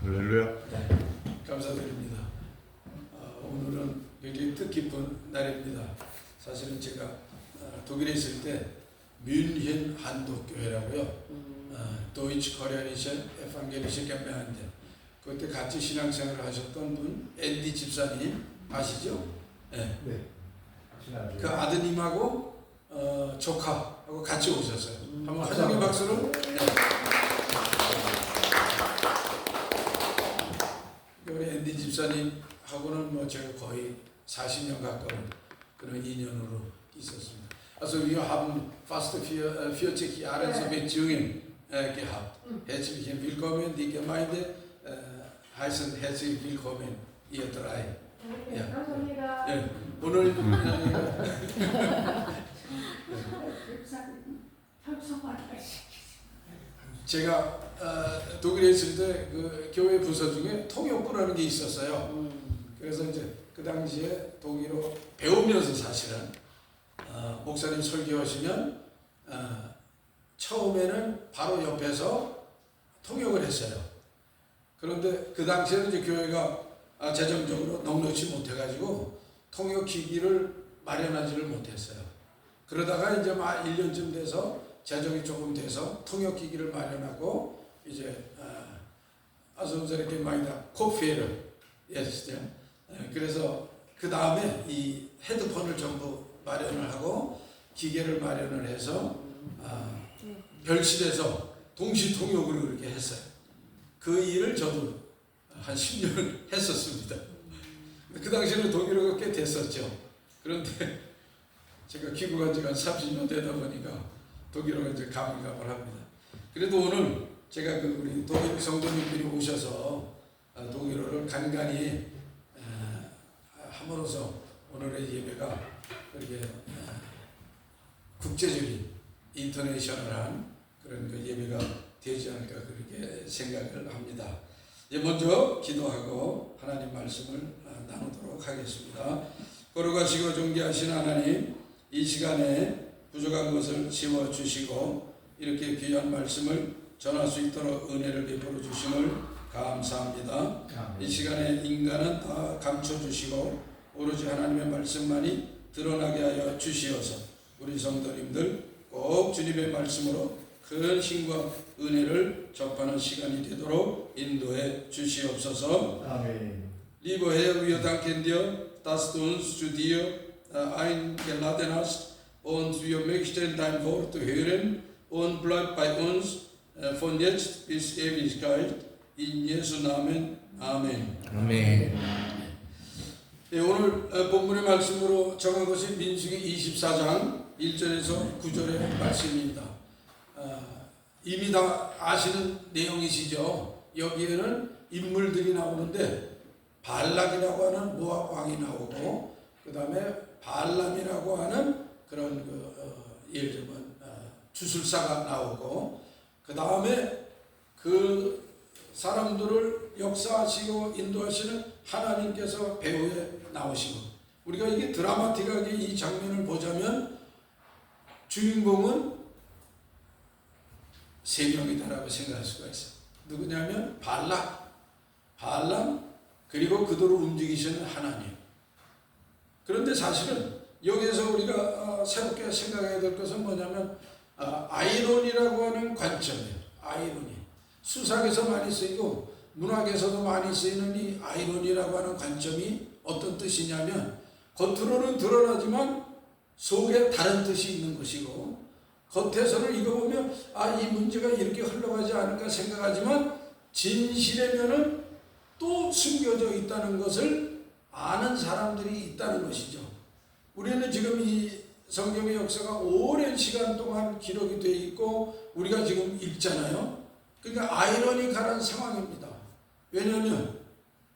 할렐루야. 감사드립니다. 오늘은 굉장히 뜻깊은 날입니다. 사실은 제가 독일에 있을 때 뮌헨 한독교회라고요. 도이치 코리아니션 에반게리션 gemein데 그때 같이 신앙생활을 하셨던 분 앤디 집사님 아시죠? 네. 네. 그 아드님하고 조카하고 같이 오셨어요. 한번 화장의 박수로. 네. 우리 앤디 집사님하고는 뭐 제가 거의 40년 가까운 그런 인연으로 있었습니다. Also wir haben fast 40 Jahre so Beziehungen gehabt. Herzlich willkommen, die Gemeinde heißen herzlich willkommen, ihr drei. 네, 감사합니다. 네, 오늘 제가 독일에 있을 때 그 교회 부서 중에 통역부라는 게 있었어요. 그래서 이제 그 당시에 독일어 배우면서 사실은 목사님 설교하시면 처음에는 바로 옆에서 통역을 했어요. 그런데 그 당시에는 이제 교회가 재정적으로 넉넉지 못해가지고 통역 기기를 마련하지를 못했어요. 그러다가 이제 막 1년쯤 돼서 재정이 조금 돼서 통역 기기를 마련하고 이제 unsere Gemeinde Kopfhörer 했죠. 그래서 그 다음에 이 헤드폰을 전부 마련을 하고 기계를 마련을 해서 별실에서 동시 통역으로 그렇게 했어요. 그 일을 저도 한 10년 했었습니다. 그 당시에는 독일어가 꽤 됐었죠. 그런데 제가 귀국한 지가 한 30년 되다 보니까 독일어가 이제 가물가물합니다. 그래도 오늘 제가 그 우리 독일 성도님들이 오셔서 독일어를 간간히 함으로써 오늘의 예배가 그렇게 국제적인 인터내셔널한 그런 그 예배가 되지 않을까 그렇게 생각을 합니다. 먼저 기도하고 하나님 말씀을 나누도록 하겠습니다. 거룩하시고 존귀하신 하나님, 이 시간에 부족한 것을 채워주시고 이렇게 귀한 말씀을 전할 수 있도록 은혜를 베풀어 주심을 감사합니다. 이 시간에 인간은 다 감춰주시고 오로지 하나님의 말씀만이 드러나게 하여 주시어서 우리 성도님들 꼭 주님의 말씀으로 큰 힘과 은혜를 접하는 시간이 되도록 인도해 주시옵소서. 아멘. Lieber Herr, wir danken dir, dass du uns zu dir eingeladen hast und wir möchten dein Wort hören und bleib bei uns von jetzt bis Ewigkeit. In Jesu Namen. Amen. 아멘. 네, 오늘 본문의 말씀으로 정한 것이 민수기 24장 1절에서 9절의 말씀입니다. 이미 다 아시는 내용이시죠. 여기에는 인물들이 나오는데 발락이라고 하는 모압 왕이 나오고 그 다음에 발람이라고 하는 그런 예를 들면 주술사가 나오고 그 다음에 그 사람들을 역사하시고 인도하시는 하나님께서 배후에 나오시고 우리가 이게 드라마틱하게 이 장면을 보자면 주인공은 세 명이다라고 생각할 수가 있어요. 누구냐면 발람 그리고 그들을 움직이시는 하나님. 그런데 사실은 여기에서 우리가 새롭게 생각해야 될 것은 뭐냐면 아이론이라고 하는 관점이에요. 아이론이 수사에서 많이 쓰이고 문학에서도 많이 쓰이는 이 아이론이라고 하는 관점이 어떤 뜻이냐면 겉으로는 드러나지만 속에 다른 뜻이 있는 것이고 겉에서는 이거 보면 이 문제가 이렇게 흘러가지 않을까 생각하지만 진실에면은 또 숨겨져 있다는 것을 아는 사람들이 있다는 것이죠. 우리는 지금 이 성경의 역사가 오랜 시간 동안 기록이 되어 있고 우리가 지금 읽잖아요. 그러니까 아이러니컬한 상황입니다. 왜냐하면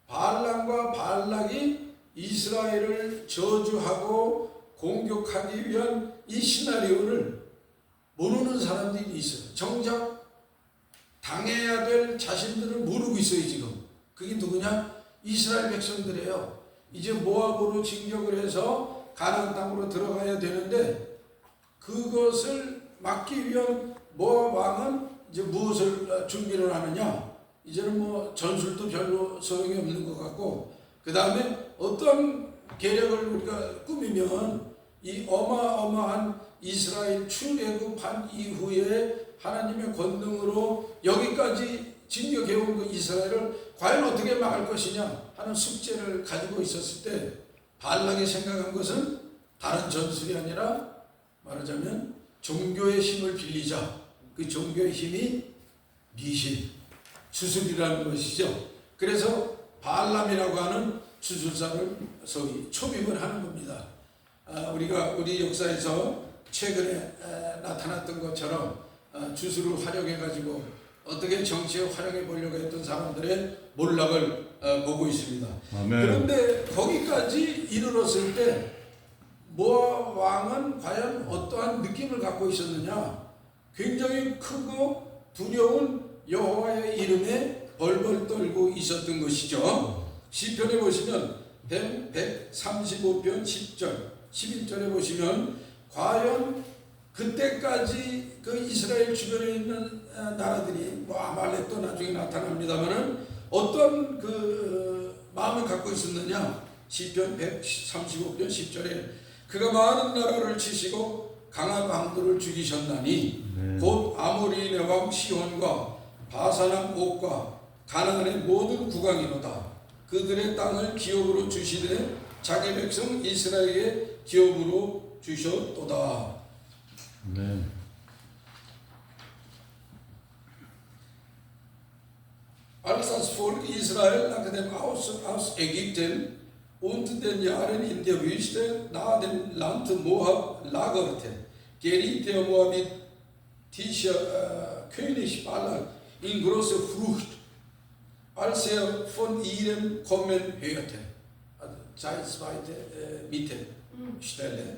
발람과 발락이 이스라엘을 저주하고 공격하기 위한 이 시나리오를 모르는 사람들이 있어요. 정작 당해야 될 자신들을 모르고 있어요. 지금 그게 누구냐? 이스라엘 백성들이에요. 이제 모압으로 진격을 해서 가나안 땅으로 들어가야 되는데 그것을 막기 위한 모압 왕은 이제 무엇을 준비를 하느냐? 이제는 뭐 전술도 별로 소용이 없는 것 같고, 그 다음에 어떤 계략을 우리가 꾸미면 이 어마어마한 이스라엘 출애굽한 이후에 하나님의 권능으로 여기까지 진격해온 그 이스라엘을 과연 어떻게 막을 것이냐 하는 숙제를 가지고 있었을 때 발락이 생각한 것은 다른 전술이 아니라 말하자면 종교의 힘을 빌리자. 그 종교의 힘이 미신, 주술이라는 것이죠. 그래서 발람이라고 하는 주술사를 소위 초빙을 하는 겁니다. 우리가 우리 역사에서 최근에 나타났던 것처럼 주술을 활용해 가지고 어떻게 정치에 활용해 보려고 했던 사람들의 몰락을 보고 있습니다. 아멘. 그런데 거기까지 이르렀을 때 모압 왕은 과연 어떠한 느낌을 갖고 있었느냐? 굉장히 크고 두려운 여호와의 이름에 벌벌 떨고 있었던 것이죠. 시편에 보시면 135편 10절 11절에 보시면 과연 그때까지 그 이스라엘 주변에 있는 나라들이 뭐 아말렉도 나중에 나타납니다만은 어떤 그 마음을 갖고 있었느냐? 시편 135편 10절에 그가 많은 나라를 치시고 강한 왕들을 죽이셨나니 곧 아모리의 왕 시온과 바산왕 옥과 가나안의 모든 국왕이로다. 그들의 땅을 기업으로 주시되 자기 백성 이스라엘에게 기업으로 주셨도다. 네. Als das Volk Israel nach dem Auszug aus Ägypten und den Jahren in der Wüste nahe dem Land Moab lagerte, geriet der moabitische König Balak in große Furcht, als er von ihrem Kommen hörte. Also zweite Mittelstelle.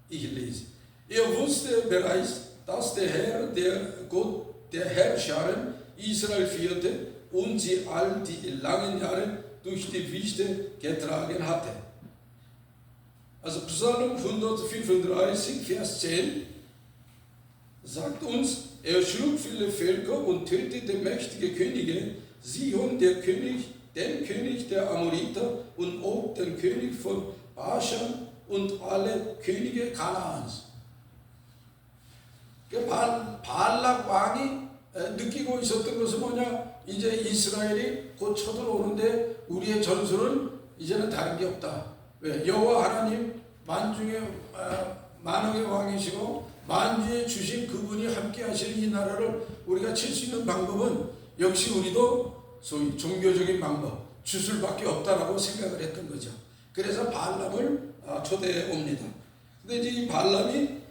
Ich lese. Er wusste bereits, dass der Herr, der Gott der Herrscher Israel führte und sie all die langen Jahre durch die Wüste getragen hatte. Also Psalm 135, Vers 10 sagt uns, er schlug viele Völker und tötete mächtige Könige, Sihon den König der Amoriter und Og den König von Baschan und alle Könige Kanaans. 발락 왕이 느끼고 있었던 것은 뭐냐? 이제 이스라엘이 곧 쳐들어오는데 우리의 전술은 이제는 다른 게 없다. 왜? 여호와 하나님 만중의 만왕의 왕이시고 만주에 주신 그분이 함께 하시는 이 나라를 우리가 칠 수 있는 방법은 역시 우리도 소위 종교적인 방법, 주술밖에 없다라고 생각을 했던 거죠. 그래서 발람을 초대해 옵니다. 근데 이제 이 발람이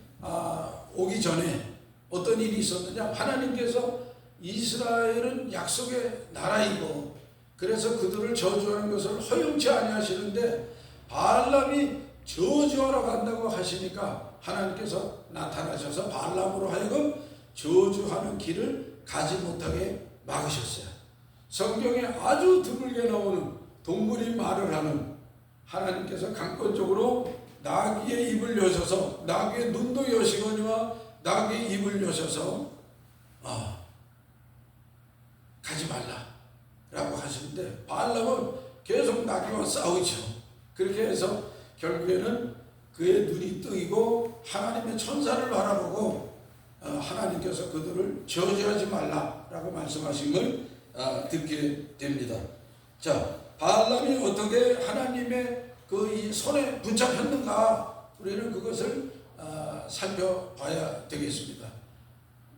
오기 전에 어떤 일이 있었느냐? 하나님께서 이스라엘은 약속의 나라이고 그래서 그들을 저주하는 것을 허용치 아니하시는데 발람이 저주하러 간다고 하시니까 하나님께서 나타나셔서 발람으로 하여금 저주하는 길을 가지 못하게 막으셨어요. 성경에 아주 드물게 나오는 동물이 말을 하는 하나님께서 강권적으로 나귀의 입을 여셔서 나귀의 눈도 여시거니와 나귀의 입을 여셔서 가지 말라라고 하시는데 발람은 계속 나귀와 싸우죠. 그렇게 해서 결국에는 그의 눈이 뜨이고 하나님의 천사를 바라보고 하나님께서 그들을 저주하지 말라라고 말씀하신 걸 듣게 됩니다. 자, 발람이 어떻게 하나님의 그 이 손에 붙잡혔는가 우리는 그것을 살펴봐야 되겠습니다.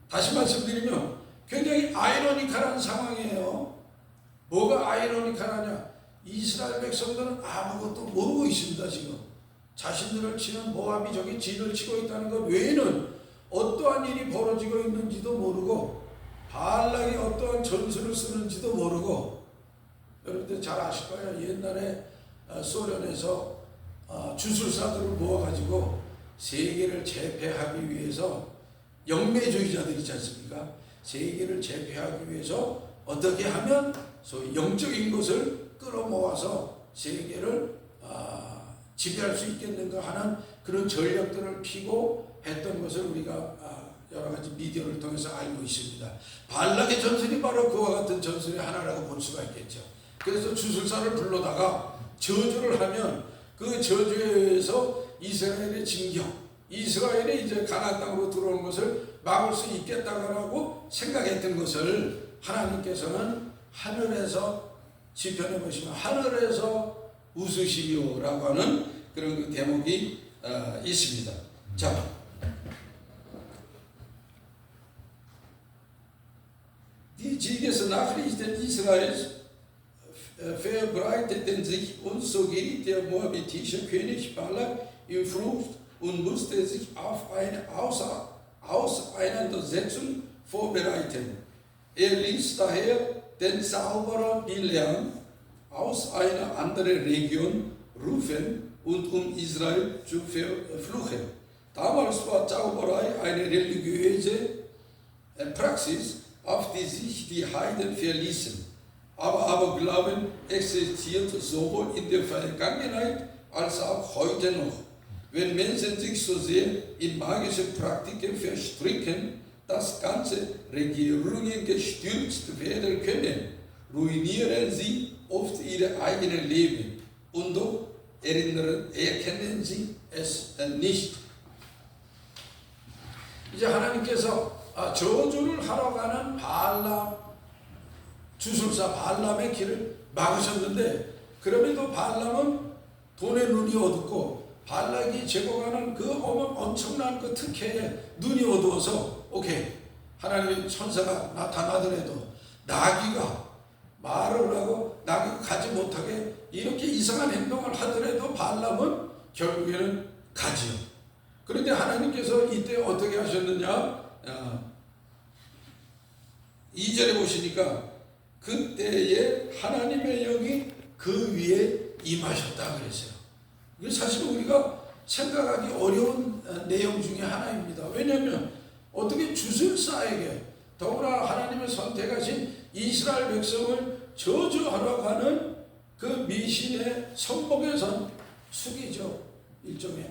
다시 말씀드리면 굉장히 아이러니컬한 상황이에요. 뭐가 아이러니컬하냐? 이스라엘 백성들은 아무것도 모르고 있습니다. 지금 자신들을 치는 모압이 저기 진을 치고 있다는 것 외에는 어떠한 일이 벌어지고 있는지도 모르고 발락이 어떠한 전술을 쓰는지도 모르고 여러분들 잘 아실 거예요. 옛날에 소련에서 주술사들을 모아가지고 세계를 제패하기 위해서 영매주의자들 있지 않습니까? 세계를 제패하기 위해서 어떻게 하면 소위 영적인 것을 끌어모아서 세계를 지배할 수 있겠는가 하는 그런 전략들을 피고 했던 것을 우리가 여러 가지 미디어를 통해서 알고 있습니다. 발락의 전술이 바로 그와 같은 전술의 하나라고 볼 수가 있겠죠. 그래서 주술사를 불러다가 저주를 하면 그 저주에서 이스라엘의 징격, 이스라엘이 이제 가나안 땅으로 들어오는 것을 막을 수 있겠다고 생각했던 것을 하나님께서는 하늘에서 지편해 보시면 하늘에서 웃으시리오라고 하는 그런 그 대목이 있습니다. 자, die Sieges Nachrichten Israels verbreiteten sich, und so geriet der moabitische König Balak in Flucht und musste sich auf eine Auseinandersetzung vorbereiten. Er ließ daher den Zauberer Bileam aus einer anderen Region rufen und um Israel zu verfluchen. Damals war Zauberei eine religiöse Praxis, auf die sich die Heiden verließen. Aber Aberglauben existiert sowohl in der Vergangenheit als auch heute noch. Wenn Menschen sich so sehr in magische Praktiken verstricken, dass ganze Regierungen gestürzt werden können, ruinieren sie oft ihr eigenes Leben. Und doch erkennen sie es nicht. 이제 하나님께서 저주를 하러 가는 발람, 주술사 발람의 길을 막으셨는데, 그럼에도 발람은 돈의 눈이 어둡고 발락이 제공하는 그 엄청난 그 특혜에 눈이 어두워서 오케이, 하나님의 천사가 나타나더라도 나귀가 말을 하고 나귀가 가지 못하게 이렇게 이상한 행동을 하더라도 발람은 결국에는 가지요. 그런데 하나님께서 이때 어떻게 하셨느냐? 2절에 보시니까 그때에 하나님의 영이 그 위에 임하셨다 그랬어요. 이게 사실 우리가 생각하기 어려운 내용 중에 하나입니다. 왜냐하면 어떻게 주술사에게, 더구나 하나님의 선택하신 이스라엘 백성을 저주하러 가는 그 미신의 선봉에 선 숙이죠. 일종의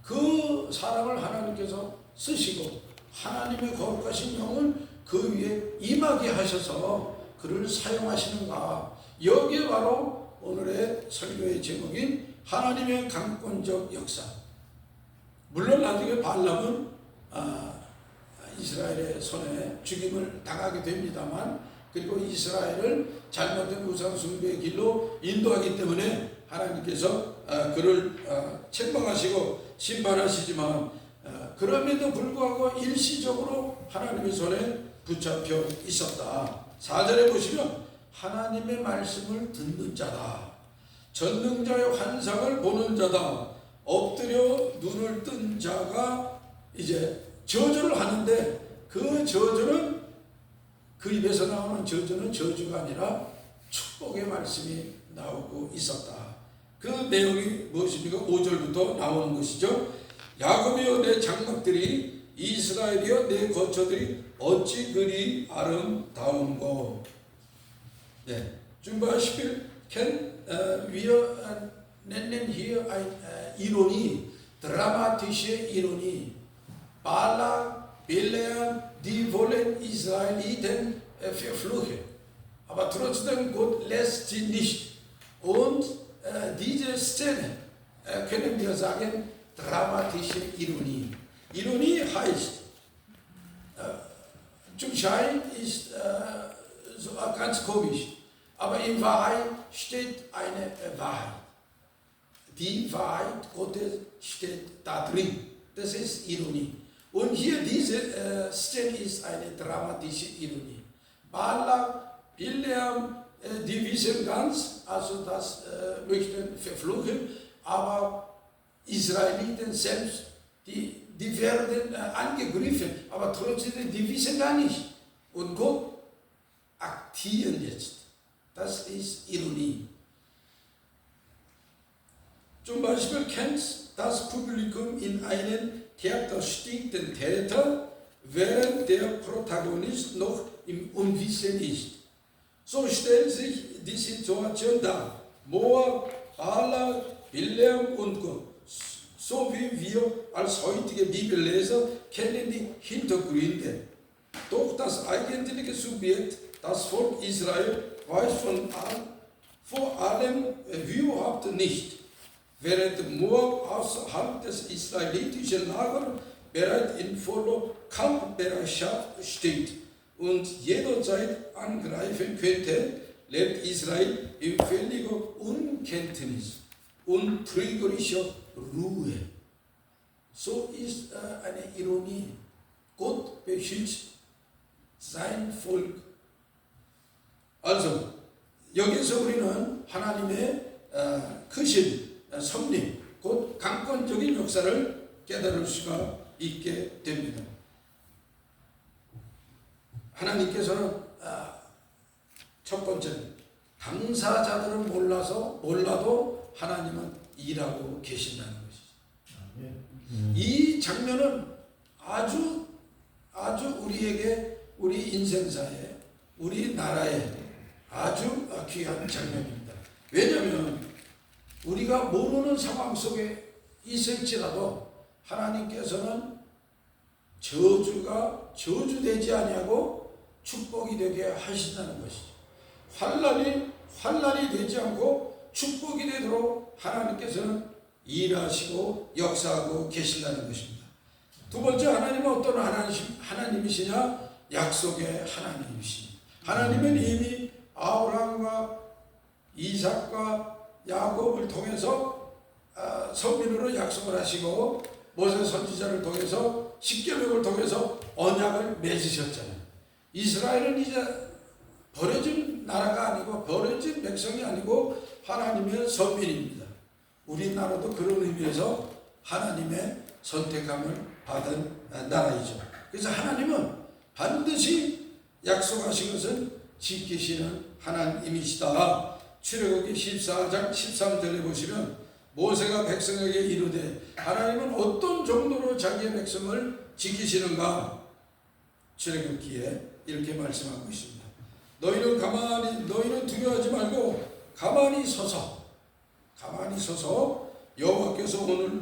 그 사람을 하나님께서 쓰시고 하나님의 거룩하신 영을 그 위에 임하게 하셔서 그를 사용하시는가. 여기에 바로 오늘의 설교의 제목인 하나님의 강권적 역사. 물론 나중에 발람은 이스라엘의 손에 죽임을 당하게 됩니다만, 그리고 이스라엘을 잘못된 우상 숭배의 길로 인도하기 때문에 하나님께서 그를 책망하시고 심판하시지만, 그럼에도 불구하고 일시적으로 하나님의 손에 붙잡혀 있었다. 4절에 보시면 하나님의 말씀을 듣는 자다, 전능자의 환상을 보는 자다, 엎드려 눈을 뜬 자가 이제 저주를 하는데, 그 저주는, 그 입에서 나오는 저주는 저주가 아니라 축복의 말씀이 나오고 있었다. 그 내용이 무엇입니까? 5절부터 나오는 것이죠. 야곱이여 내 장막들이, 이스라엘이여 내 거처들이 어찌 그리 아름다운고. 네, zum Beispiel können wir nennen hier eine Ironie, dramatische Ironie. Balak, Bileam, die wollen Israeliten verfluchen. Aber trotzdem Gott lässt sie nicht. Und diese Szene können wir sagen, dramatische Ironie. Ironie heißt, zum Schein ist so ganz komisch, aber in Wahrheit steht eine Wahrheit. Die Wahrheit Gottes steht da drin. Das ist Ironie. Und hier diese Szene ist eine dramatische Ironie. Balak, Bileam, die wissen ganz, also das möchten verfluchen, aber Israeliten selbst, die werden angegriffen, aber trotzdem, die wissen gar nicht. Und Gott aktiert jetzt. Das ist Ironie. Zum Beispiel kennt das Publikum in einen Theaterstück den Täter, während der Protagonist noch im Unwissen ist. So stellt sich die Situation dar. Moab, Balak, Bileam und Gott. So wie wir als heutige Bibelleser kennen die Hintergründe. Doch das eigentliche Subjekt, das Volk Israel, weiß vor allem überhaupt nicht. Während Moab außerhalb des israelitischen Lagers bereit in voller Kampfbereitschaft steht und jederzeit angreifen könnte, lebt Israel in völliger Unkenntnis und trügerischer Ruhe. So ist eine Ironie. Gott beschützt sein Volk. Also 여기서 우리는 하나님의 크신 섭리, 곧 강권적인 역사를 깨달을 수가 있게 됩니다. 하나님께서는 첫 번째는 당사자들은 몰라도 하나님은 일하고 계신다는 것이죠. 이 장면은 아주 우리에게 우리 인생사에 우리 나라에 아주 귀한 장면입니다. 왜냐하면 우리가 모르는 상황 속에 있을지라도 하나님께서는 저주가 저주되지 아니하고 축복이 되게 하신다는 것이죠. 환난이 되지 않고 축복이 되도록 하나님께서는 일하시고 역사하고 계신다는 것입니다. 두 번째, 하나님은 어떤 하나님이시냐? 약속의 하나님이십니다. 하나님은 이미 아브라함과 이삭과 야곱을 통해서 선민으로 약속을 하시고 모세 선지자를 통해서 십계명을 통해서 언약을 맺으셨잖아요. 이스라엘은 이제 버려진 나라가 아니고 버려진 백성이 아니고 하나님의 선민입니다. 우리나라도 그런 의미에서 하나님의 선택함을 받은 나라이죠. 그래서 하나님은 반드시 약속하신 것을 지키시는 하나님이시다. 출애굽기 14장 13절에 보시면 모세가 백성에게 이르되 하나님은 어떤 정도로 자기의 백성을 지키시는가? 출애굽기에 이렇게 말씀하고 있습니다. 너희는 두려워하지 말고 가만히 서서 여호와께서 오늘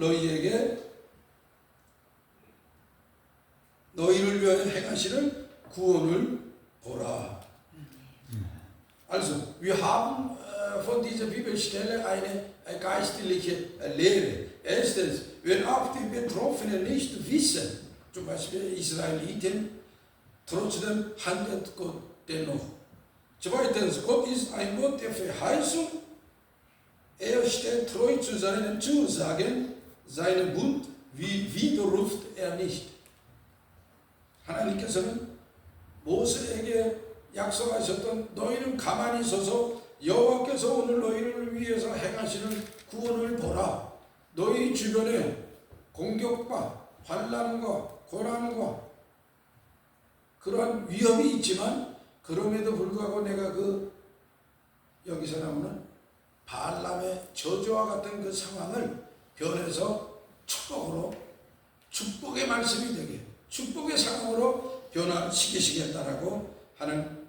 너희를 위하여 행하시는 구원을 보라. Also, wir haben von dieser Bibelstelle eine geistliche Lehre. Erstens, wenn auch die Betroffenen nicht wissen, zum Beispiel Israeliten, trotzdem handelt Gott dennoch. Zweitens, Gott ist ein Gott der Verheißung. Er steht treu zu seinen Zusagen, seinen Bund widerruft er nicht. 하나님께서는 모세에게 약속하셨던 너희는 가만히 서서 여호와께서 오늘 너희를 위해서 행하시는 구원을 보라. 너희 주변에 공격과 환난과 고난과 그러한 위험이 있지만 그럼에도 불구하고 내가 여기서 나오는 발람의 저주와 같은 그 상황을 변해서 축복의 말씀이 되게 축복의 상황으로 변화시키시겠다라고 하는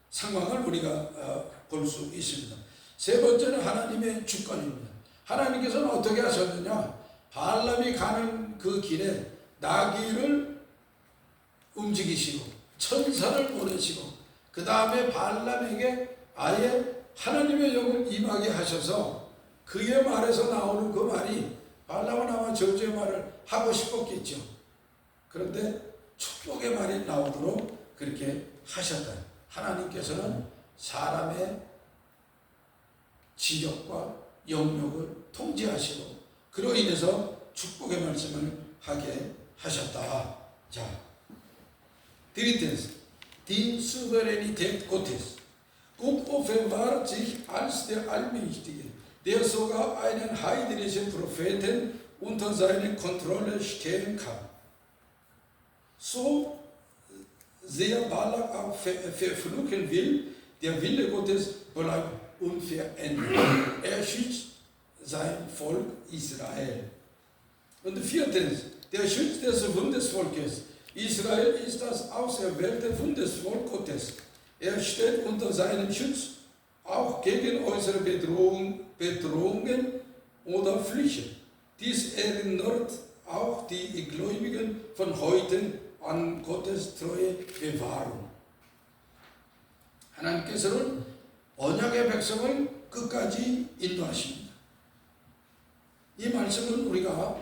상황을 우리가 볼 수 있습니다. 세 번째는 하나님의 주권입니다. 하나님께서는 어떻게 하셨느냐? 발람이 가는 그 길에 나귀를 움직이시고 천사를 보내시고 그 다음에 발람에게 아예 하나님의 영을 임하게 하셔서 그의 말에서 나오는 그 말이 발람은 아마 저주의 말을 하고 싶었겠죠. 그런데 축복의 말이 나오도록 그렇게 하셨다. 하나님께서는 사람의 지력과 영역을 통제하시고 그로 인해서 축복의 말씀을 하게 하셨다. 자, drittens, die Souveränität Gottes. Gott offenbart sich als der Allmächtige, der sogar einen heidnischen Propheten unter seine Kontrolle stellen kann. So sehr Balak auch verfluchen will, der Wille Gottes bleibt unverändert. Er schützt sein Volk Israel. Und viertens, der Schutz des Bundesvolkes. Israel ist das auserwählte Bundesvolk Gottes. Er steht unter seinem Schutz, auch gegen äußere Bedrohungen oder Flüche. Dies erinnert auch die Gläubigen von heute an Gottes treue Bewahrung. 하나님께서는 언약의 백성을 끝까지 인도하십니다. 이 말씀은 우리가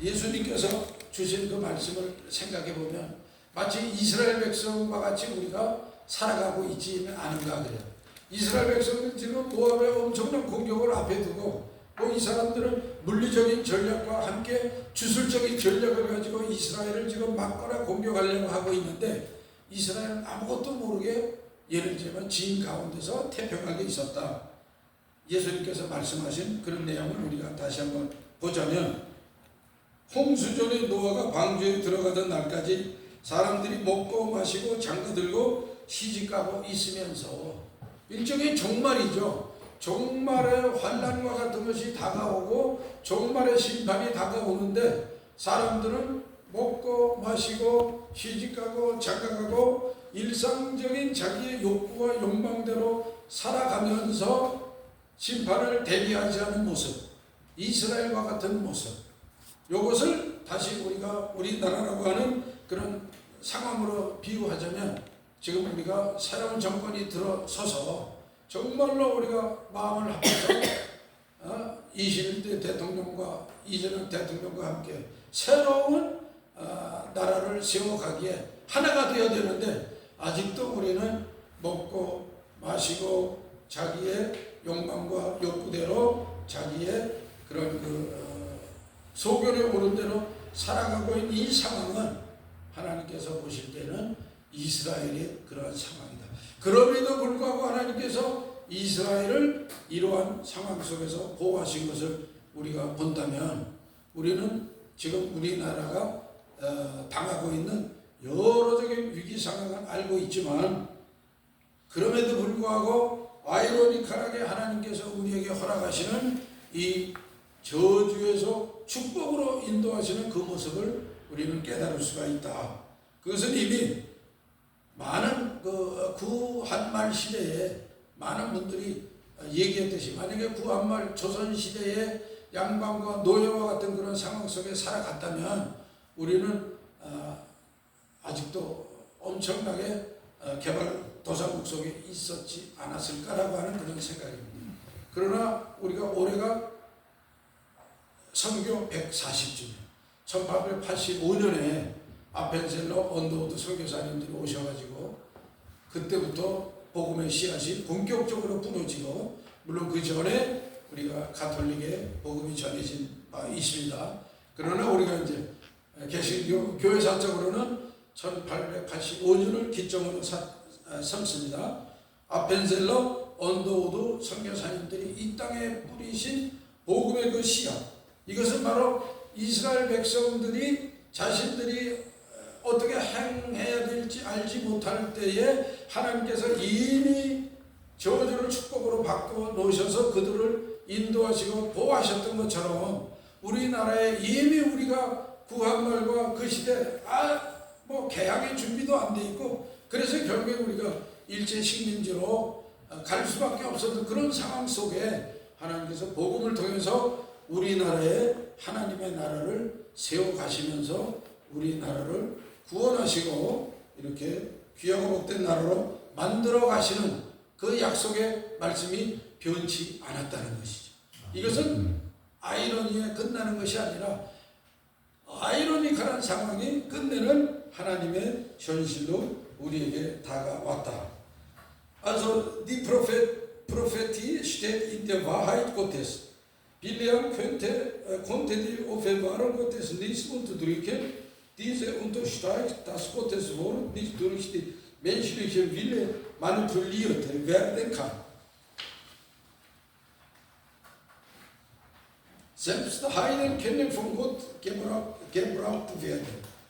예수님께서 주신 그 말씀을 생각해 보면 마치 이스라엘 백성과 같이 우리가 살아가고 있지는 않은가 그래요. 이스라엘 백성은 지금 모압의 엄청난 공격을 앞에 두고 이 사람들은 물리적인 전략과 함께 주술적인 전략을 가지고 이스라엘을 지금 막거나 공격하려고 하고 있는데 이스라엘은 아무것도 모르게 예를 들면 지인 가운데서 태평하게 있었다. 예수님께서 말씀하신 그런 내용을 우리가 다시 한번 보자면 홍수전에 노아가 방주에 들어가던 날까지 사람들이 먹고 마시고 장가들고 시집가고 있으면서 일종의 종말이죠. 종말의 환난과 같은 것이 다가오고 종말의 심판이 다가오는데 사람들은 먹고 마시고 시집가고 장가가고 일상적인 자기의 욕구와 욕망대로 살아가면서 심판을 대비하지 않은 모습, 이스라엘과 같은 모습, 이것을 다시 우리가 우리나라라고 하는 그런 상황으로 비유하자면 지금 우리가 새로운 정권이 들어서서 정말로 우리가 마음을 합해서 21대 대통령과 이재명 대통령과 함께 새로운 나라를 세워가기에 하나가 되어야 되는데 아직도 우리는 먹고 마시고 자기의 욕망과 욕구대로 자기의 그런 소견에 오른 대로 살아가고 있는 이 상황은 하나님께서 보실 때는 이스라엘의 그러한 상황이다. 그럼에도 불구하고 하나님께서 이스라엘을 이러한 상황 속에서 보호하신 것을 우리가 본다면 우리는 지금 우리나라가 당하고 있는 여러적인 위기 상황을 알고 있지만 그럼에도 불구하고 아이러니컬하게 하나님께서 우리에게 허락하시는 이 저주에서 축복으로 인도하시는 그 모습을 우리는 깨달을 수가 있다. 그것은 이미 많은 구한말 시대에 많은 분들이 얘기했듯이 만약에 구한말 조선 시대에 양반과 노예와 같은 그런 상황 속에 살아갔다면 우리는 아직도 엄청나게 개발도상국 속에 있었지 않았을까라고 하는 그런 생각입니다. 그러나 우리가 올해가 선교 140주년 1885년에 아펜셀러 언더우드 선교사님들이 오셔가지고 그때부터 복음의 씨앗이 본격적으로 부러지고 물론 그 전에 우리가 가톨릭에 복음이 전해진 바 있습니다. 그러나 우리가 이제 개신교 교회사적으로는 1885년을 기점으로 삼습니다. 아펜셀러 언더우드 선교사님들이 이 땅에 뿌리신 복음의 그 씨앗, 이것은 바로 이스라엘 백성들이 자신들이 어떻게 행해야 될지 알지 못할 때에 하나님께서 이미 저주를 축복으로 바꿔 놓으셔서 그들을 인도하시고 보호하셨던 것처럼 우리나라에 이미 우리가 구한말과 그 시대 개항의 준비도 안 돼 있고 그래서 결국에 우리가 일제 식민지로 갈 수밖에 없었던 그런 상황 속에 하나님께서 복음을 통해서 우리나라에 하나님의 나라를 세워 가시면서 우리나라를 구원하시고 이렇게 귀하고 복된 나라로 만들어 가시는 그 약속의 말씀이 변치 않았다는 것이죠. 이것은 아이러니에 끝나는 것이 아니라 아이러니컬한 상황이 끝내는 하나님의 현실로 우리에게 다가왔다. Also die Prophetie steht in der Wahrheit Gottes. Biliam konnte die Offenbarung Gottes nicht unterdrücken. Diese unterstreicht, dass Gottes Wort nicht durch die menschliche Wille manipuliert werden kann. Selbst Heiden können von Gott gebraucht werden.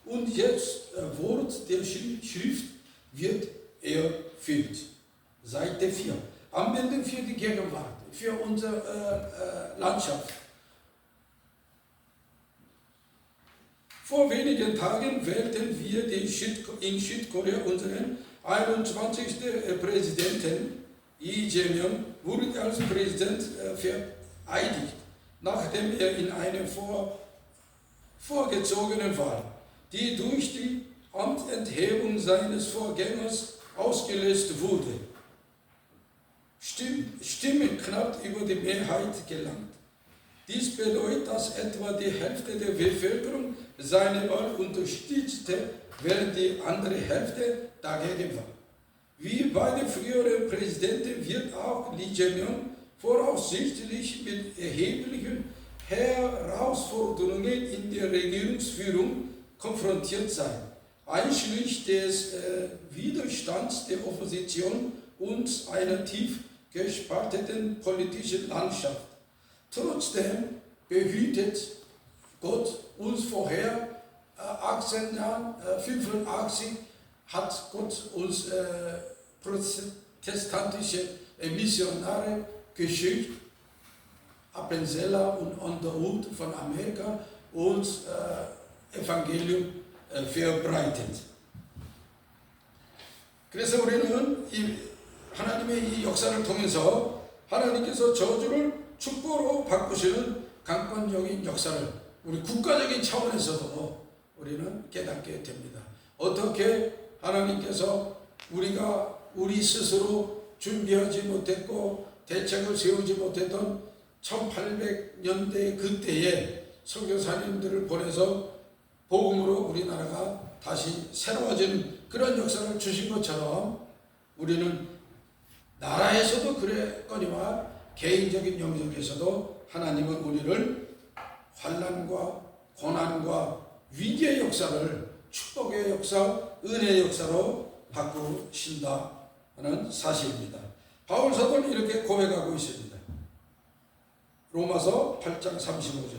Und jetzt Wort der Schrift wird erfüllt. Seite 4. Anwendung für die Gegenwart, für unsere Landschaft. Vor wenigen Tagen wählten wir in Südkorea unseren 21. Präsidenten. Lee Jae-myung wurde als Präsident vereidigt. nachdem in einem vorgezogenen Wahl, die durch die Amtsenthebung seines Vorgängers ausgelöst wurde, Stimmen knapp über die Mehrheit gelangt. Dies bedeutet, dass etwa die Hälfte der Bevölkerung seine Wahl unterstützte, während die andere Hälfte dagegen war. Wie bei den früheren Präsidenten wird auch Lee Jae-myung voraussichtlich mit erheblichen Herausforderungen in der Regierungsführung konfrontiert sein, einschließlich des Widerstands der Opposition und einer tief gespaltenen politischen Landschaft. Trotzdem behütet Gott uns vorher 1885 hat Gott uns protestantische Missionare geschickt, Appenzeller und Underwood von Amerika, und Evangelium verbreitet. 그래서 우리는 하나님의 이 역사를 통해서 하나님께서 저주를 축복으로 바꾸시는 강권적인 역사를 우리 국가적인 차원에서도 우리는 깨닫게 됩니다. 어떻게 하나님께서 우리가 우리 스스로 준비하지 못했고 대책을 세우지 못했던 1800년대 그때에 선교사님들을 보내서 복음으로 우리나라가 다시 새로워지는 그런 역사를 주신 것처럼 우리는 나라에서도 그랬거니와 개인적인 영역에서도 하나님은 우리를 환난과 고난과 위기의 역사를 축복의 역사, 은혜의 역사로 바꾸신다는 사실입니다. 바울 사도는 이렇게 고백하고 있습니다. 로마서 8장 35절.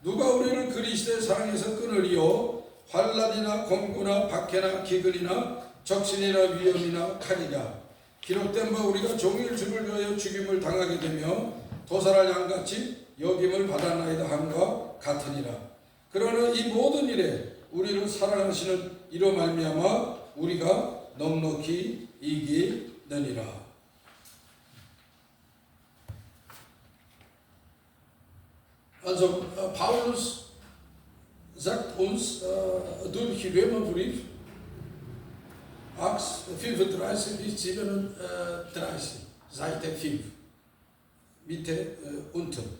누가 우리를 그리스도의 사랑에서 끊으리요? 환난이나 공고나 박해나 기근이나 적신이나 위험이나 칼이냐. 기록된 바 우리가 종일 주를 위하여 죽임을 당하게 되며 도살할 양같이 여김을 받았나이다 함과 같으니라. 그러나 이 모든 일에 우리를 사랑하시는 이로 말미암아 우리가 넉넉히 이기느니라. Also Paulus sagt uns durch Römerbrief 35 bis 37, Seite 5, Mitte unten.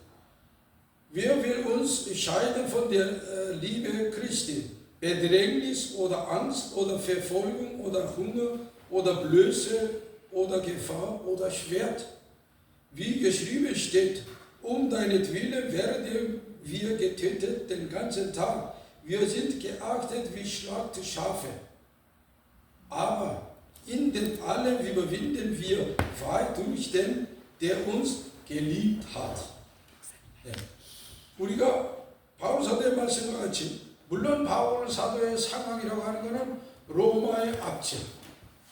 Wer will uns scheiden von der Liebe Christi? Bedrängnis oder Angst oder Verfolgung oder Hunger oder Blöße oder Gefahr oder Schwert? Wie geschrieben steht, um deinetwillen werden wir getötet den ganzen Tag. Wir sind geachtet wie schlachte Schafe. Aber in dem allen überwinden wir weit durch den, der uns geliebt hat. 네. 우리가 바울 사도의 말씀과 같이 물론 바울 사도의 상황이라고 하는 것은 로마의 압제,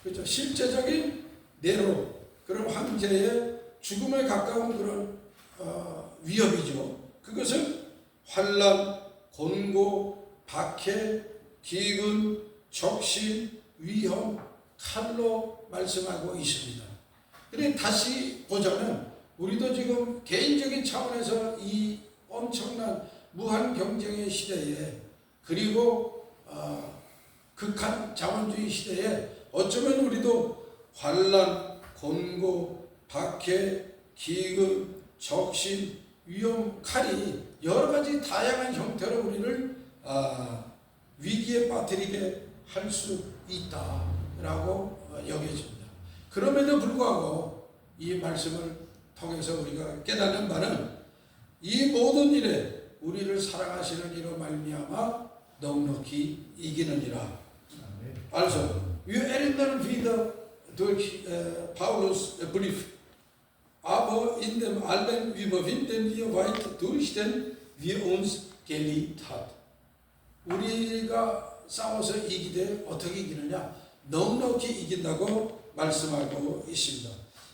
그렇죠? 실제적인 네로 그런 황제의 죽음에 가까운 그런 위협이죠. 그것은 환난, 곤고, 박해, 기근, 적신, 위험, 칼로 말씀하고 있습니다. 그런데 다시 보자면 우리도 지금 개인적인 차원에서 이 엄청난 무한 경쟁의 시대에 그리고 극한 자본주의 시대에 어쩌면 우리도 환난, 곤고, 박해, 기근, 적신, 위험, 칼이 여러 가지 다양한 형태로 우리를 위기에 빠뜨리게 할 수 있다라고 여겨집니다. 그럼에도 불구하고 이 말씀을 통해서 우리가 깨닫는 바는 이 모든 일에 우리를 사랑하시는 이로 말미암아 넉넉히 이기느니라. Also, wir erinnern wieder durch Paulus Brief, aber in dem allen überwinden wir weit durch den wir uns geliebt hat. 우리가 싸워서 이기되 어떻게 이기느냐? 넉넉히 이긴다고 말씀하고 있습니다.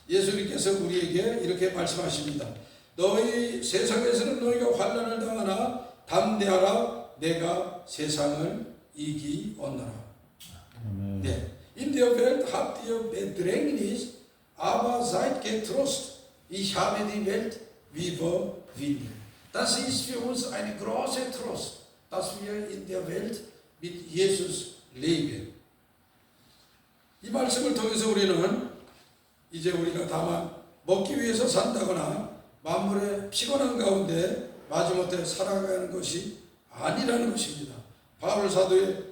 예수님께서 우리에게 이렇게 말씀하십니다. 너희 세상에서는 너희가 환난을 당하나 담대하라, 내가 세상을 이기었노라. 네. In der Welt habt ihr Bedrängnis, aber seid getrost. Ich habe die Welt überwunden. Das ist für uns eine große Trost, dass wir in der Welt mit Jesus leben. 이 말씀을 통해서 우리는 이제 우리가 다만 먹기 위해서 산다거나 만물의 피곤한 가운데 마지못해 살아가는 것이 아니라는 것입니다. 바울 사도의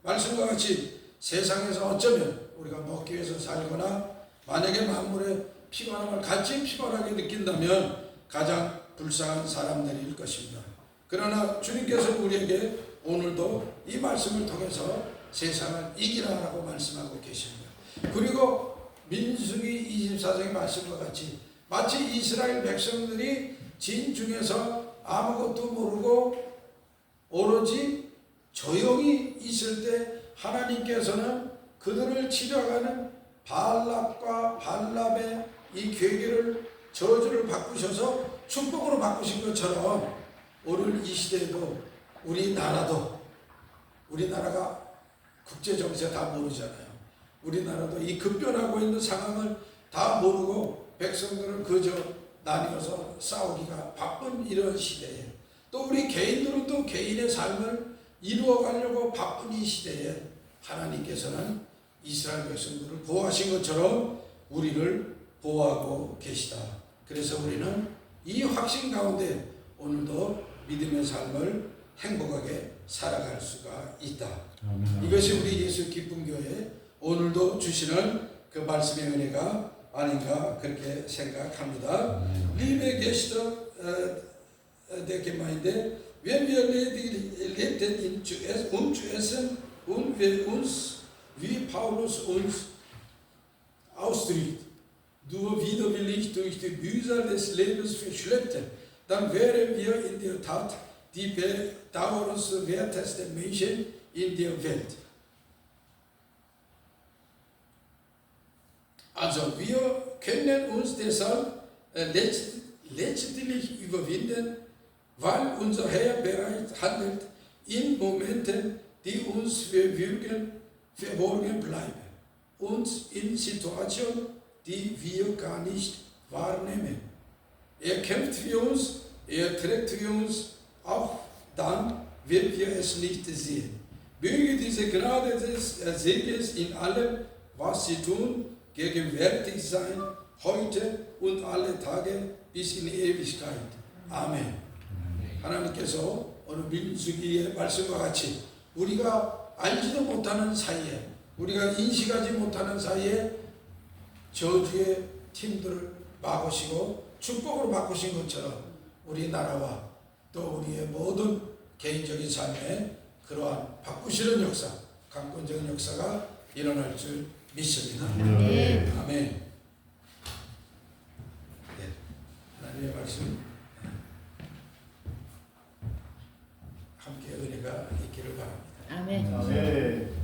말씀과 같이 세상에서 어쩌면 우리가 먹기 위해서 살거나 만약에 만물의 피곤함을 같이 피곤하게 느낀다면 가장 불쌍한 사람들일 것입니다. 그러나 주님께서 우리에게 오늘도 이 말씀을 통해서 세상을 이기라라고 말씀하고 계십니다. 그리고 민수기 24장의 말씀과 같이 마치 이스라엘 백성들이 진 중에서 아무것도 모르고 오로지 조용히 있을 때 하나님께서는 그들을 치려가는 발락과 발람의 이 괴계를 저주를 바꾸셔서 축복으로 바꾸신 것처럼 오늘 이 시대에도 우리나라가 국제 정세 다 모르잖아요. 우리나라도 이 급변하고 있는 상황을 다 모르고 백성들은 그저 나뉘어서 싸우기가 바쁜 이런 시대에 또 우리 개인들은 또 개인의 삶을 이루어가려고 바쁜 이 시대에 하나님께서는 이스라엘 백성들을 보호하신 것처럼 우리를 보호하고 계시다. 그래서 우리는 이 확신 가운데 오늘도 믿음의 삶을 행복하게 살아갈 수가 있다. 아멘. 이것이 우리 예수 기쁨 교회 오늘도 주시는 그 말씀의 은혜가 아닌가 그렇게 생각합니다. Liebe Gäste der Gemeinde, wenn wir lebten zu essen und wir uns, wie Paulus uns ausdrückt, nur widerwillig durch die Mühsal des Lebens verschleppten, dann wären wir in der Tat die bedauernswertesten Menschen in der Welt. Also wir können uns deshalb letztlich überwinden, weil unser Herr bereits handelt in Momenten, die uns verborgen bleiben und in Situationen, die wir gar nicht wahrnehmen. Er kämpft für uns, er trägt für uns, auch dann, wenn wir es nicht sehen. Möge diese Gnade des Segens in allem, was sie tun, gegenwärtig sein, heute und alle Tage bis in Ewigkeit. 아멘. 하나님께서 오늘 민수기의 말씀과 같이 우리가 알지도 못하는 사이에 우리가 인식하지 못하는 사이에 저주의 팀들을 막으시고 축복으로 바꾸신 것처럼 우리나라와 또 우리의 모든 개인적인 삶에 그러한 바꾸시는 역사, 강권적인 역사가 일어날 줄 믿습니다. 네. 아멘. 네. 하나님의 말씀 함께 은혜가 있기를 바랍니다. 아멘. 아멘.